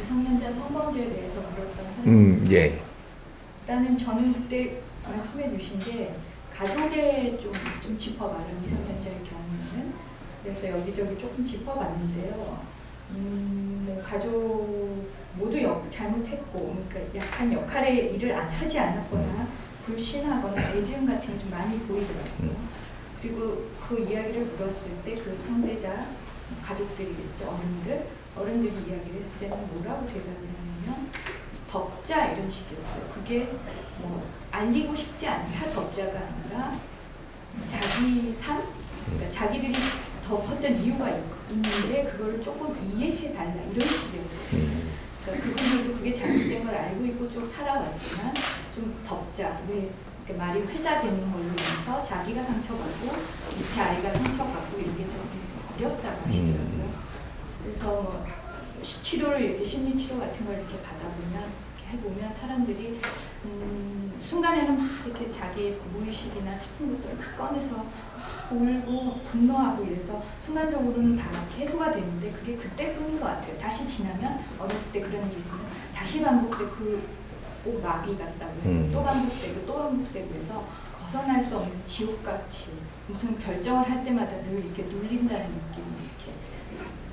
미성년자 성범죄에 대해서 물었던 사람입니다. 예. 일단은 저는 그때 말씀해 주신 게 가족에 좀 짚어봐요. 미성년자의 경우는. 그래서 여기저기 조금 짚어봤는데요. 뭐 가족 모두 잘못했고, 그러니까 약한 역할의 일을 하지 않았거나 불신하거나 애지음 같은 게 좀 많이 보이더라고요. 그리고 그 이야기를 물었을 때 그 상대자 가족들이겠죠. 어른들이 이야기를 했을 때는 뭐라고 대답을 하냐면 덕자 이런 식이었어요. 그게 뭐 알리고 싶지 않다 덕자가 아니라 자기 삶, 그러니까 자기들이 덮었던 이유가 있는데 그거를 조금 이해해달라 이런 식이었거든요. 그러니까 그분들도 그게 잘못된 걸 알고 있고 쭉 살아왔지만 좀 덕자, 왜 그러니까 말이 회자되는 걸로 인해서 자기가 상처받고 밑에 아이가 상처받고 이게 좀 어렵다고 하시더라고요. 그래서 뭐 치료를 이렇게 심리치료 같은 걸 이렇게 받아보면 해보면 사람들이 순간에는 막 이렇게 자기의 무의식이나 슬픈 것들을 막 꺼내서 울고 분노하고 이래서 순간적으로는 다 해소가 되는데 그게 그때뿐인 것 같아요. 다시 지나면 어렸을 때 그런 일이 있으면 다시 반복되고 꼭 마귀 같다고 또 반복되고 또 반복되고 해서 벗어날 수 없는 지옥같이 무슨 결정을 할 때마다 늘 이렇게 눌린다는 느낌을 이렇게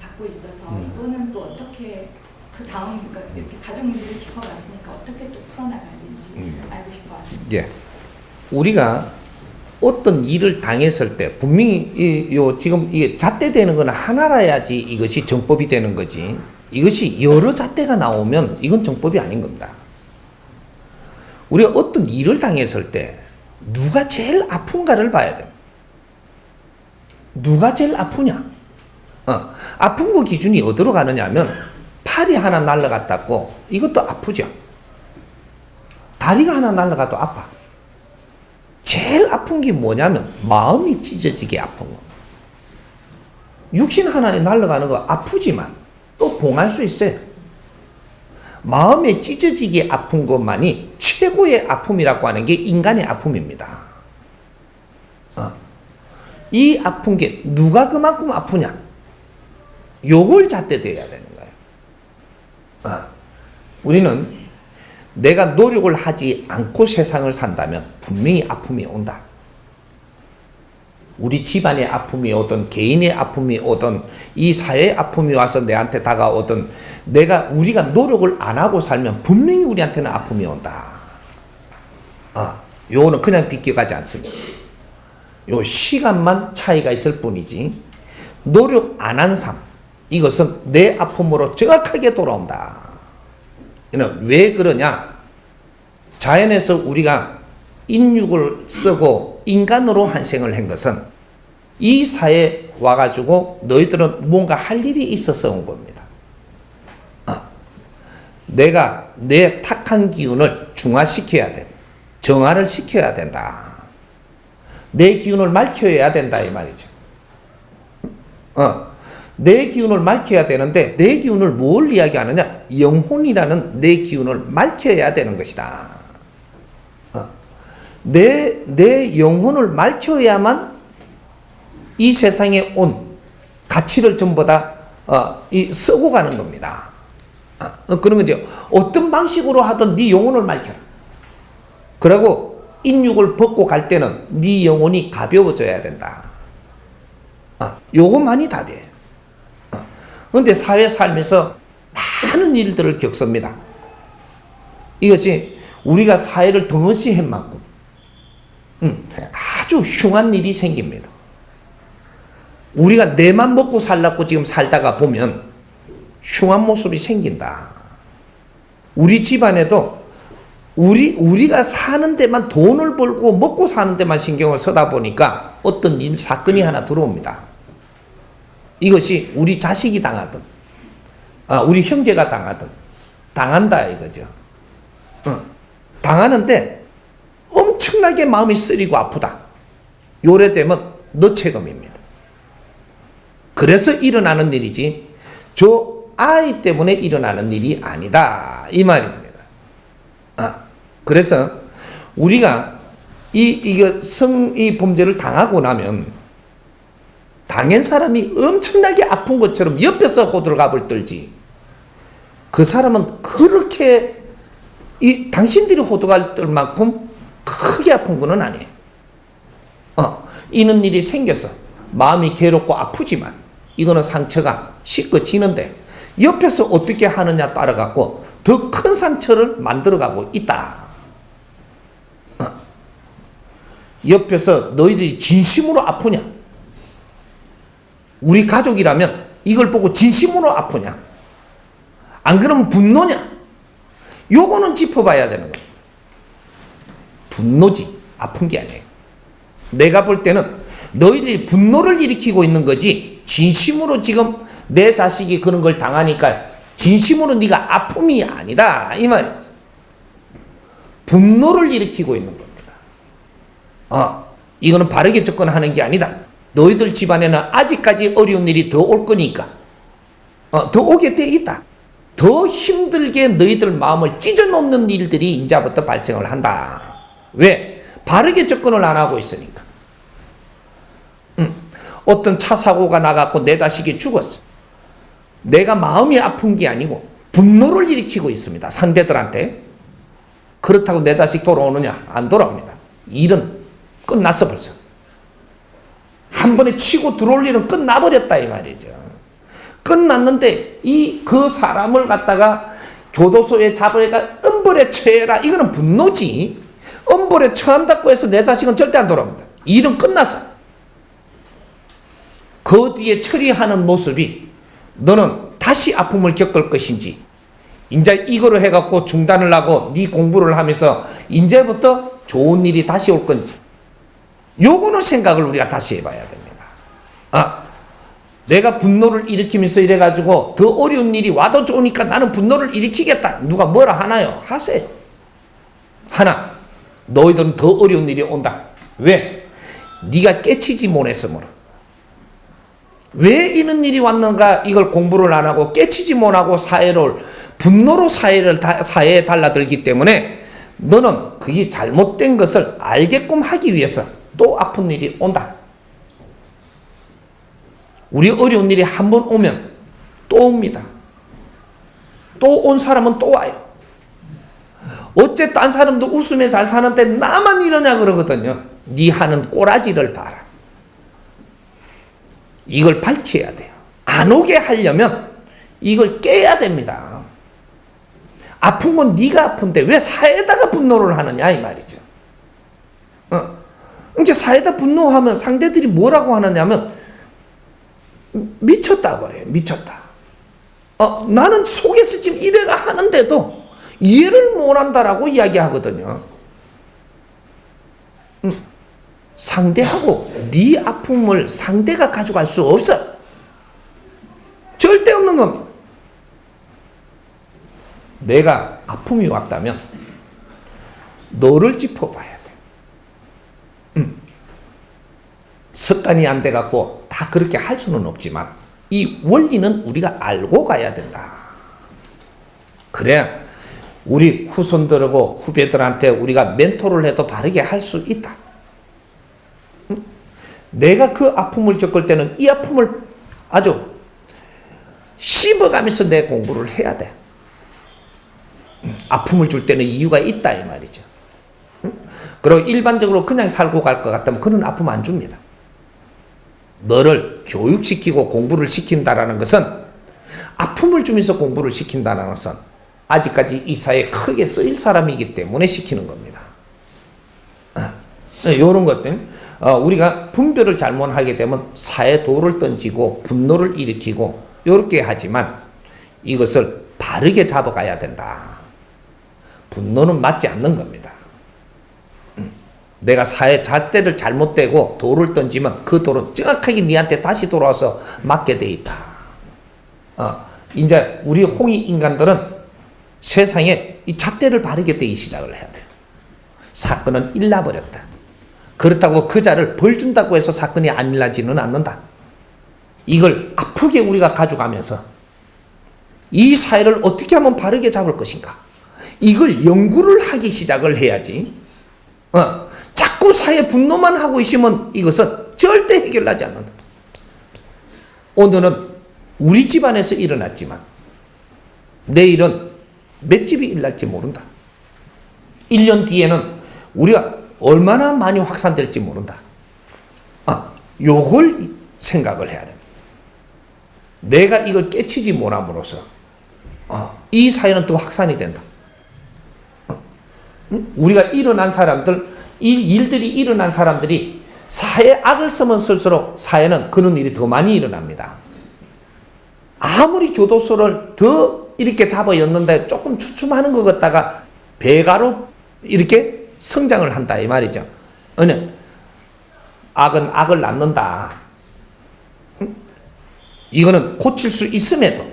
받고 있어서 이거는 또 어떻게 그 다음 그러니까 이렇게 가족 문제를 짚어봤으니까 어떻게 또 풀어나가는지 알고 싶어요. 예. 우리가 어떤 일을 당했을 때 분명히 지금 이게 잣대되는 건 하나라야지 이것이 정법이 되는 거지. 이것이 여러 잣대가 나오면 이건 정법이 아닌 겁니다. 우리가 어떤 일을 당했을 때 누가 제일 아픈가를 봐야 됩니다. 누가 제일 아프냐? 아픈 거 기준이 어디로 가느냐 하면 팔이 하나 날아갔다고 이것도 아프죠. 다리가 하나 날아가도 아파. 제일 아픈 게 뭐냐면 마음이 찢어지게 아픈 거. 육신 하나에 날아가는 거 아프지만 또 봉할 수 있어요. 마음에 찢어지게 아픈 것만이 최고의 아픔이라고 하는 게 인간의 아픔입니다. 이 아픈 게 누가 그만큼 아프냐? 요걸 잣대돼야 되는 거예요. 우리는 내가 노력을 하지 않고 세상을 산다면 분명히 아픔이 온다. 우리 집안의 아픔이 오든 개인의 아픔이 오든 이 사회의 아픔이 와서 내한테 다가오든 우리가 노력을 안 하고 살면 분명히 우리한테는 아픔이 온다. 요거는 그냥 비껴가지 않습니다. 요 시간만 차이가 있을 뿐이지 노력 안 한 삶 이것은 내 아픔으로 정확하게 돌아온다. 왜 그러냐? 자연에서 우리가 인육을 쓰고 인간으로 환생을 한 것은 이 사회에 와가지고 너희들은 뭔가 할 일이 있어서 온 겁니다. 내가 내 탁한 기운을 중화시켜야 돼. 정화를 시켜야 된다. 내 기운을 맑혀야 된다 이 말이죠. 내 기운을 맑혀야 되는데 내 기운을 뭘 이야기하느냐? 영혼이라는 내 기운을 맑혀야 되는 것이다. 내 영혼을 맑혀야만 이 세상에 온 가치를 전부 다 쓰고 가는 겁니다. 그런 거죠. 어떤 방식으로 하든 네 영혼을 맑혀라. 그리고 인육을 벗고 갈 때는 네 영혼이 가벼워져야 된다. 요것만이 답이에요. 그런데 사회 살면서 많은 일들을 겪습니다. 이것이 우리가 사회를 덩어시 한 만큼 아주 흉한 일이 생깁니다. 우리가 내만 먹고 살라고 지금 살다가 보면 흉한 모습이 생긴다. 우리 집안에도 우리가 사는 데만 돈을 벌고 먹고 사는 데만 신경을 쓰다 보니까 어떤 일, 사건이 하나 들어옵니다. 이것이 우리 자식이 당하든 우리 형제가 당하든 당한다 이거죠. 당하는데 엄청나게 마음이 쓰리고 아프다. 요래되면 너 책임입니다. 그래서 일어나는 일이지 저 아이 때문에 일어나는 일이 아니다 이 말입니다. 그래서 우리가 이 범죄를 당하고 나면 당한 사람이 엄청나게 아픈 것처럼 옆에서 호들갑을 떨지 그 사람은 그렇게 당신들이 호도할 만큼 크게 아픈 거는 아니에요. 이런 일이 생겨서 마음이 괴롭고 아프지만 이거는 상처가 씻고 지는데 옆에서 어떻게 하느냐 따라 갖고 더 큰 상처를 만들어가고 있다. 옆에서 너희들이 진심으로 아프냐? 우리 가족이라면 이걸 보고 진심으로 아프냐? 안 그러면 분노냐? 요거는 짚어봐야 되는 거야. 분노지 아픈 게 아니에요. 내가 볼 때는 너희들이 분노를 일으키고 있는 거지 진심으로 지금 내 자식이 그런 걸 당하니까 진심으로 네가 아픔이 아니다 이 말이지. 분노를 일으키고 있는 겁니다. 이거는 바르게 접근하는 게 아니다. 너희들 집안에는 아직까지 어려운 일이 더 올 거니까 더 오게 돼 있다. 더 힘들게 너희들 마음을 찢어놓는 일들이 이제부터 발생을 한다. 왜? 바르게 접근을 안 하고 있으니까. 어떤 차 사고가 나갖고 내 자식이 죽었어. 내가 마음이 아픈 게 아니고 분노를 일으키고 있습니다. 상대들한테. 그렇다고 내 자식 돌아오느냐? 안 돌아옵니다. 일은 끝났어 벌써. 한 번에 치고 들어올 일은 끝나버렸다 이 말이죠. 끝났는데 그 사람을 갖다가 교도소에 잡으니까 엄벌에 처해라. 이거는 분노지. 엄벌에 처한다고 해서 내 자식은 절대 안 돌아옵니다. 일은 끝났어. 그 뒤에 처리하는 모습이 너는 다시 아픔을 겪을 것인지 이제 이거로 해갖고 중단을 하고 네 공부를 하면서 이제부터 좋은 일이 다시 올 건지 요거는 생각을 우리가 다시 해봐야 됩니다. 내가 분노를 일으키면서 이래가지고 더 어려운 일이 와도 좋으니까 나는 분노를 일으키겠다. 누가 뭐라 하나요? 하세요. 하나, 너희들은 더 어려운 일이 온다. 왜? 네가 깨치지 못했으므로. 왜 이런 일이 왔는가 이걸 공부를 안 하고 깨치지 못하고 분노로 사회에 달라들기 때문에 너는 그게 잘못된 것을 알게끔 하기 위해서 또 아픈 일이 온다. 우리 어려운 일이 한 번 오면 또 옵니다. 또 온 사람은 또 와요. 어째 딴 사람도 웃으며 잘 사는데 나만 이러냐 그러거든요. 네 하는 꼬라지를 봐라. 이걸 밝혀야 돼요. 안 오게 하려면 이걸 깨야 됩니다. 아픈 건 네가 아픈데 왜 사회에다가 분노를 하느냐 이 말이죠. 이제 사회에다 분노하면 상대들이 뭐라고 하느냐면 미쳤다 그래요. 미쳤다. 나는 속에서 지금 이래가 하는데도 이해를 못한다라고 이야기하거든요. 상대하고 네 아픔을 상대가 가져갈 수 없어. 절대 없는 겁니다. 내가 아픔이 왔다면 너를 짚어봐야 돼. 습관이 안 돼갖고 다 그렇게 할 수는 없지만 이 원리는 우리가 알고 가야 된다. 그래야 우리 후손들하고 후배들한테 우리가 멘토를 해도 바르게 할 수 있다. 내가 그 아픔을 겪을 때는 이 아픔을 아주 씹어가면서 내 공부를 해야 돼. 아픔을 줄 때는 이유가 있다 이 말이죠. 그리고 일반적으로 그냥 살고 갈 것 같다면 그런 아픔 안 줍니다. 너를 교육시키고 공부를 시킨다라는 것은 아픔을 주면서 공부를 시킨다는 것은 아직까지 이 사회에 크게 쓰일 사람이기 때문에 시키는 겁니다. 이런 것들 우리가 분별을 잘못하게 되면 사회 도를 던지고 분노를 일으키고 이렇게 하지만 이것을 바르게 잡아가야 된다. 분노는 맞지 않는 겁니다. 내가 사회 잣대를 잘못대고 돌을 던지면 그 돌은 정확하게 니한테 다시 돌아와서 맞게 돼 있다. 이제 우리 홍이 인간들은 세상에 이 잣대를 바르게 대기 시작을 해야 돼요. 사건은 일나버렸다. 그렇다고 그 자를 벌 준다고 해서 사건이 안 일나지는 않는다. 이걸 아프게 우리가 가져가면서 이 사회를 어떻게 하면 바르게 잡을 것인가. 이걸 연구를 하기 시작을 해야지. 자꾸 사회 분노만 하고 있으면 이것은 절대 해결나지 않는다. 오늘은 우리 집안에서 일어났지만 내일은 맷집이 일날지 모른다. 1년 뒤에는 우리가 얼마나 많이 확산될지 모른다. 요걸 생각을 해야 됩니다. 내가 이걸 깨치지 못함으로써 이 사회는 더 확산이 된다. 우리가 일어난 사람들, 이 일들이 일어난 사람들이 사회에 악을 쓰면 쓸수록 사회는 그런 일이 더 많이 일어납니다. 아무리 교도소를 더 이렇게 잡아 였는데 조금 추춤하는 것 같다가 배가로 이렇게 성장을 한다 이 말이죠. 악은 악을 낳는다. 이거는 고칠 수 있음에도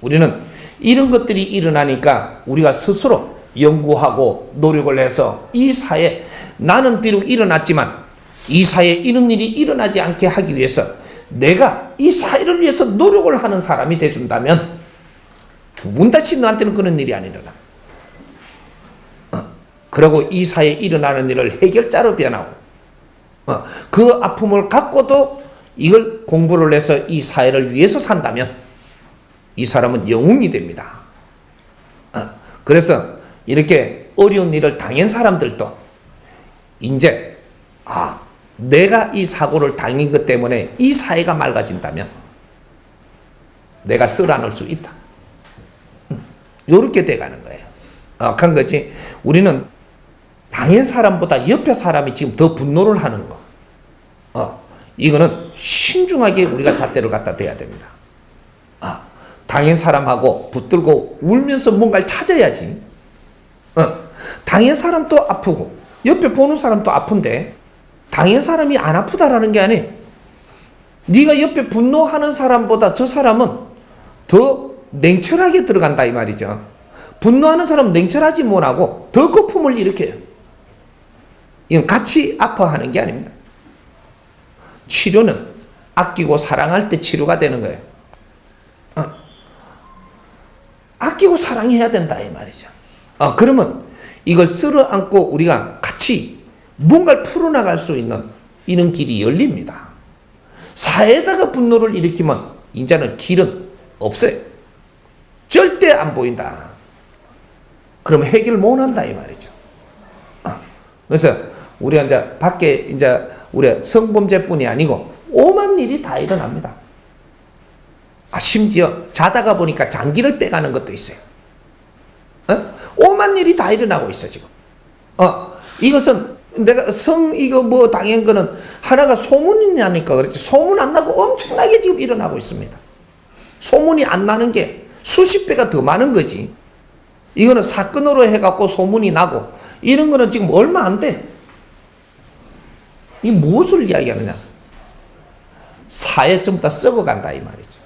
우리는 이런 것들이 일어나니까 우리가 스스로 연구하고 노력을 해서 이 사회, 나는 비록 일어났지만 이 사회에 이런 일이 일어나지 않게 하기 위해서 내가 이 사회를 위해서 노력을 하는 사람이 돼준다면 두 분 다시 너한테는 그런 일이 안 일어나. 그리고 이 사회에 일어나는 일을 해결자로 변하고 그 아픔을 갖고도 이걸 공부를 해서 이 사회를 위해서 산다면 이 사람은 영웅이 됩니다. 그래서 이렇게 어려운 일을 당한 사람들도 이제 내가 이 사고를 당한 것 때문에 이 사회가 맑아진다면 내가 쓸어안을 수 있다. 이렇게 돼가는 거예요. 그런 거지. 우리는 당한 사람보다 옆에 사람이 지금 더 분노를 하는 거. 이거는 신중하게 우리가 잣대를 갖다 대야 됩니다. 당한 사람하고 붙들고 울면서 뭔가를 찾아야지. 당한 사람도 아프고 옆에 보는 사람도 아픈데 당한 사람이 안 아프다라는 게 아니에요. 네가 옆에 분노하는 사람보다 저 사람은 더 냉철하게 들어간다 이 말이죠. 분노하는 사람은 냉철하지 못하고 더 거품을 일으켜요. 이건 같이 아파하는 게 아닙니다. 치료는 아끼고 사랑할 때 치료가 되는 거예요. 아끼고 사랑해야 된다 이 말이죠. 그러면 이걸 쓸어안고 우리가 같이 뭔가를 풀어나갈 수 있는 이런 길이 열립니다. 사회에다가 분노를 일으키면 이제는 길은 없어요. 절대 안 보인다. 그러면 해결 못 한다 이 말이죠. 그래서 우리가 이제 밖에 이제 우리 성범죄뿐이 아니고 오만 일이 다 일어납니다. 심지어 자다가 보니까 장기를 빼가는 것도 있어요. 오만 일이 다 일어나고 있어 지금. 이것은 내가 이거 뭐 당한 거는 하나가 소문이 나니까 그렇지 소문 안 나고 엄청나게 지금 일어나고 있습니다. 소문이 안 나는 게 수십 배가 더 많은 거지. 이거는 사건으로 해갖고 소문이 나고 이런 거는 지금 얼마 안 돼. 이 무엇을 이야기하느냐? 사회 전부 다 썩어간다 이 말이죠.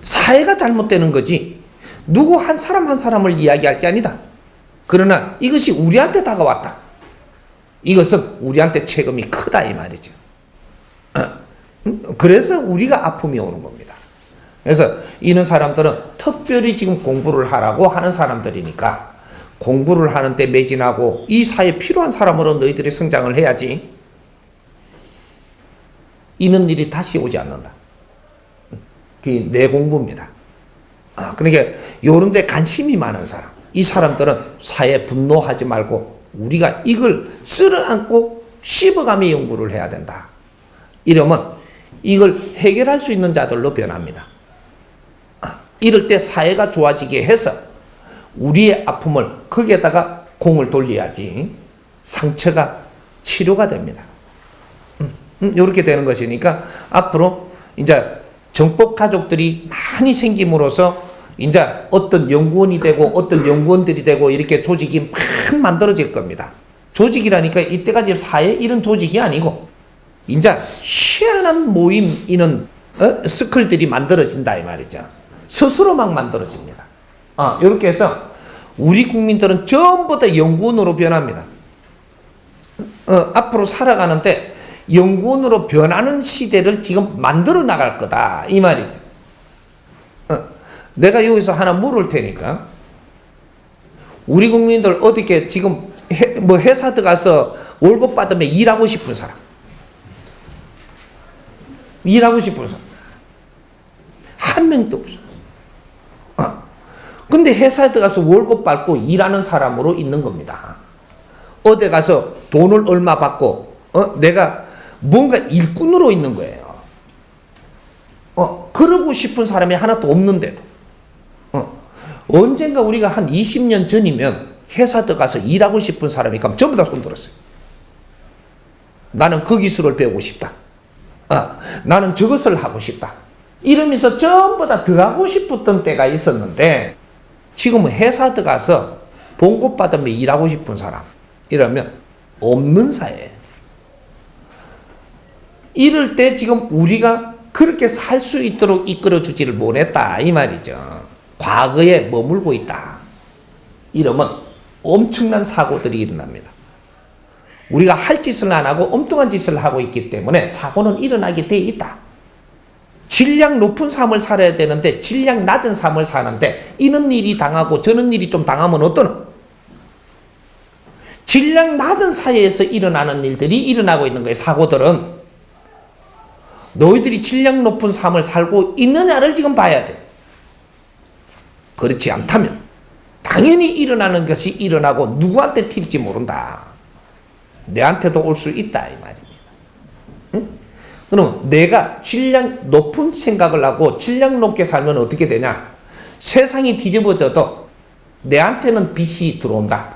사회가 잘못되는 거지 누구 한 사람 한 사람을 이야기할 게 아니다. 그러나 이것이 우리한테 다가왔다. 이것은 우리한테 책임이 크다 이 말이죠. 그래서 우리가 아픔이 오는 겁니다. 그래서 이런 사람들은 특별히 지금 공부를 하라고 하는 사람들이니까 공부를 하는데 매진하고 이 사회에 필요한 사람으로 너희들이 성장을 해야지 이런 일이 다시 오지 않는다. 그게 내 공부입니다. 그러니까 이런 데 관심이 많은 사람, 이 사람들은 사회에 분노하지 말고 우리가 이걸 쓸어안고 씹어가며 연구를 해야 된다. 이러면 이걸 해결할 수 있는 자들로 변합니다. 이럴 때 사회가 좋아지게 해서 우리의 아픔을 거기에다가 공을 돌려야지 상처가 치료가 됩니다. 이렇게 되는 것이니까 앞으로 이제 정법 가족들이 많이 생김으로써 이제 어떤 연구원이 되고 어떤 연구원들이 되고 이렇게 조직이 막 만들어질 겁니다. 조직이라니까 이때까지 사회 이런 조직이 아니고 이제 희한한 모임 이런 스쿨들이 만들어진다 이 말이죠. 스스로 막 만들어집니다. 이렇게 해서 우리 국민들은 전부 다 연구원으로 변합니다. 앞으로 살아가는데 연구원으로 변하는 시대를 지금 만들어 나갈 거다 이 말이죠. 내가 여기서 하나 물을 테니까 우리 국민들 어떻게 지금 회사 들어가서 월급 받으면 일하고 싶은 사람, 일하고 싶은 사람 한 명도 없어. 근데 회사에 들어가서 월급 받고 일하는 사람으로 있는 겁니다. 어디 가서 돈을 얼마 받고 내가 뭔가 일꾼으로 있는 거예요. 그러고 싶은 사람이 하나도 없는데도 언젠가 우리가 한 20년 전이면 회사 들어가서 일하고 싶은 사람이 그럼 전부 다 손들었어요. 나는 그 기술을 배우고 싶다. 나는 저것을 하고 싶다. 이러면서 전부 다 들어가고 싶었던 때가 있었는데 지금은 회사 들어가서 봉급 받으면 일하고 싶은 사람 이러면 없는 사회예요. 이럴 때 지금 우리가 그렇게 살 수 있도록 이끌어주지를 못했다 이 말이죠. 과거에 머물고 있다. 이러면 엄청난 사고들이 일어납니다. 우리가 할 짓을 안 하고 엉뚱한 짓을 하고 있기 때문에 사고는 일어나게 돼 있다. 질량 높은 삶을 살아야 되는데 질량 낮은 삶을 사는데 이런 일이 당하고 저런 일이 좀 당하면 어떠노? 질량 낮은 사회에서 일어나는 일들이 일어나고 있는 거예요. 사고들은. 너희들이 질량 높은 삶을 살고 있느냐를 지금 봐야 돼. 그렇지 않다면 당연히 일어나는 것이 일어나고 누구한테 튈지 모른다. 내한테도 올 수 있다 이 말입니다. 응? 그럼 내가 질량 높은 생각을 하고 질량 높게 살면 어떻게 되냐? 세상이 뒤집어져도 내한테는 빛이 들어온다.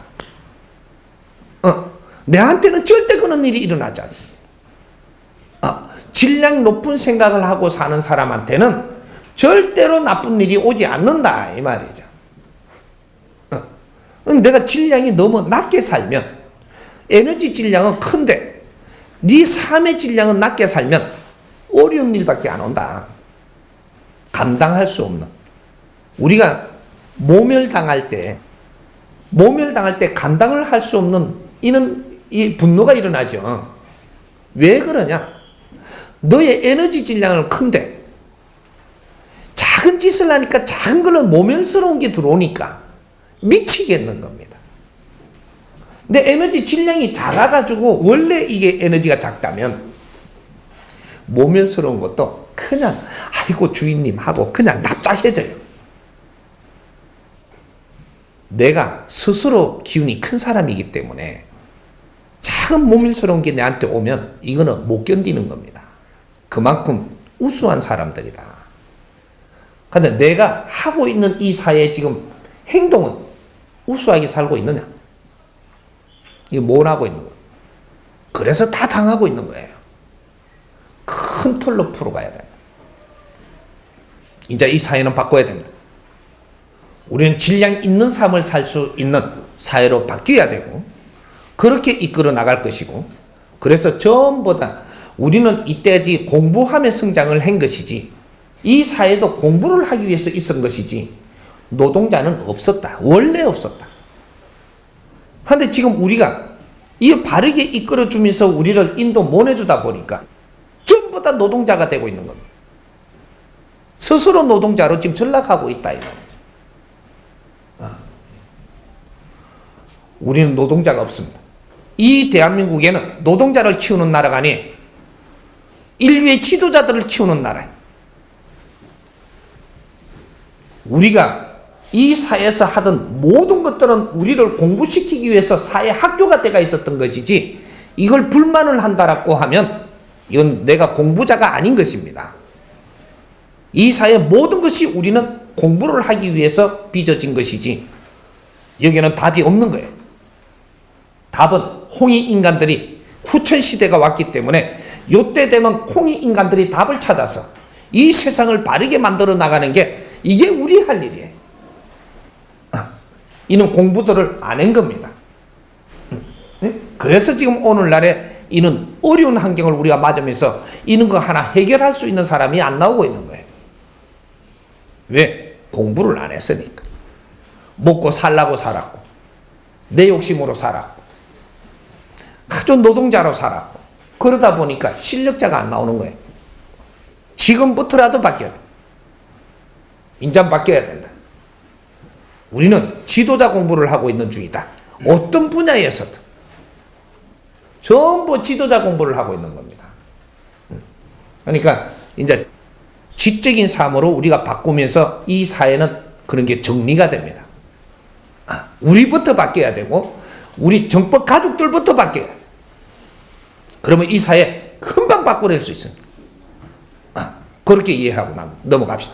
내한테는 절대 그런 일이 일어나지 않습니다. 질량 높은 생각을 하고 사는 사람한테는 절대로 나쁜 일이 오지 않는다 이 말이죠. 내가 질량이 너무 낮게 살면 에너지 질량은 큰데 네 삶의 질량은 낮게 살면 어려운 일밖에 안 온다. 감당할 수 없는. 우리가 모멸당할 때 감당을 할 수 없는 이 분노가 일어나죠. 왜 그러냐? 너의 에너지 질량은 큰데 작은 짓을 하니까 작은 걸로 모멸스러운 게 들어오니까 미치겠는 겁니다. 내 에너지 질량이 작아가지고 원래 이게 에너지가 작다면 모멸스러운 것도 그냥 아이고 주인님 하고 그냥 납작해져요. 내가 스스로 기운이 큰 사람이기 때문에 작은 모멸스러운 게 내한테 오면 이거는 못 견디는 겁니다. 그만큼 우수한 사람들이다. 근데 내가 하고 있는 이 사회의 지금 행동은 우수하게 살고 있느냐? 이거 뭘 하고 있는 거예요? 그래서 다 당하고 있는 거예요. 큰 틀로 풀어가야 된다. 이제 이 사회는 바꿔야 됩니다. 우리는 질량 있는 삶을 살 수 있는 사회로 바뀌어야 되고 그렇게 이끌어 나갈 것이고 그래서 전부 다 우리는 이때까지 공부하며 성장을 한 것이지 이 사회도 공부를 하기 위해서 있은 것이지 노동자는 없었다. 원래 없었다. 그런데 지금 우리가 이 바르게 이끌어주면서 우리를 인도 못 해주다 보니까 전부 다 노동자가 되고 있는 겁니다. 스스로 노동자로 지금 전락하고 있다 이 말이죠. 우리는 노동자가 없습니다. 이 대한민국에는 노동자를 키우는 나라가 아니에요. 인류의 지도자들을 키우는 나라예요. 우리가 이 사회에서 하던 모든 것들은 우리를 공부시키기 위해서 사회 학교가 돼가 있었던 것이지 이걸 불만을 한다라고 하면 이건 내가 공부자가 아닌 것입니다. 이 사회의 모든 것이 우리는 공부를 하기 위해서 빚어진 것이지 여기는 답이 없는 거예요. 답은 홍익인간들이 후천시대가 왔기 때문에 이때 되면 홍익인간들이 답을 찾아서 이 세상을 바르게 만들어 나가는 게 이게 우리 할 일이에요. 이는 공부들을 안 한 겁니다. 그래서 지금 오늘날에 이는 어려운 환경을 우리가 맞으면서 이런 거 하나 해결할 수 있는 사람이 안 나오고 있는 거예요. 왜? 공부를 안 했으니까. 먹고 살라고 살았고 내 욕심으로 살았고 아주 노동자로 살았고 그러다 보니까 실력자가 안 나오는 거예요. 지금부터라도 바뀌어야 돼. 인간 바뀌어야 된다. 우리는 지도자 공부를 하고 있는 중이다. 어떤 분야에서도 전부 지도자 공부를 하고 있는 겁니다. 그러니까 이제 지적인 삶으로 우리가 바꾸면서 이 사회는 그런 게 정리가 됩니다. 우리부터 바뀌어야 되고 우리 정법 가족들부터 바뀌어야 돼. 그러면 이 사회 금방 바꿔낼 수 있습니다. 그렇게 이해하고 넘어갑시다.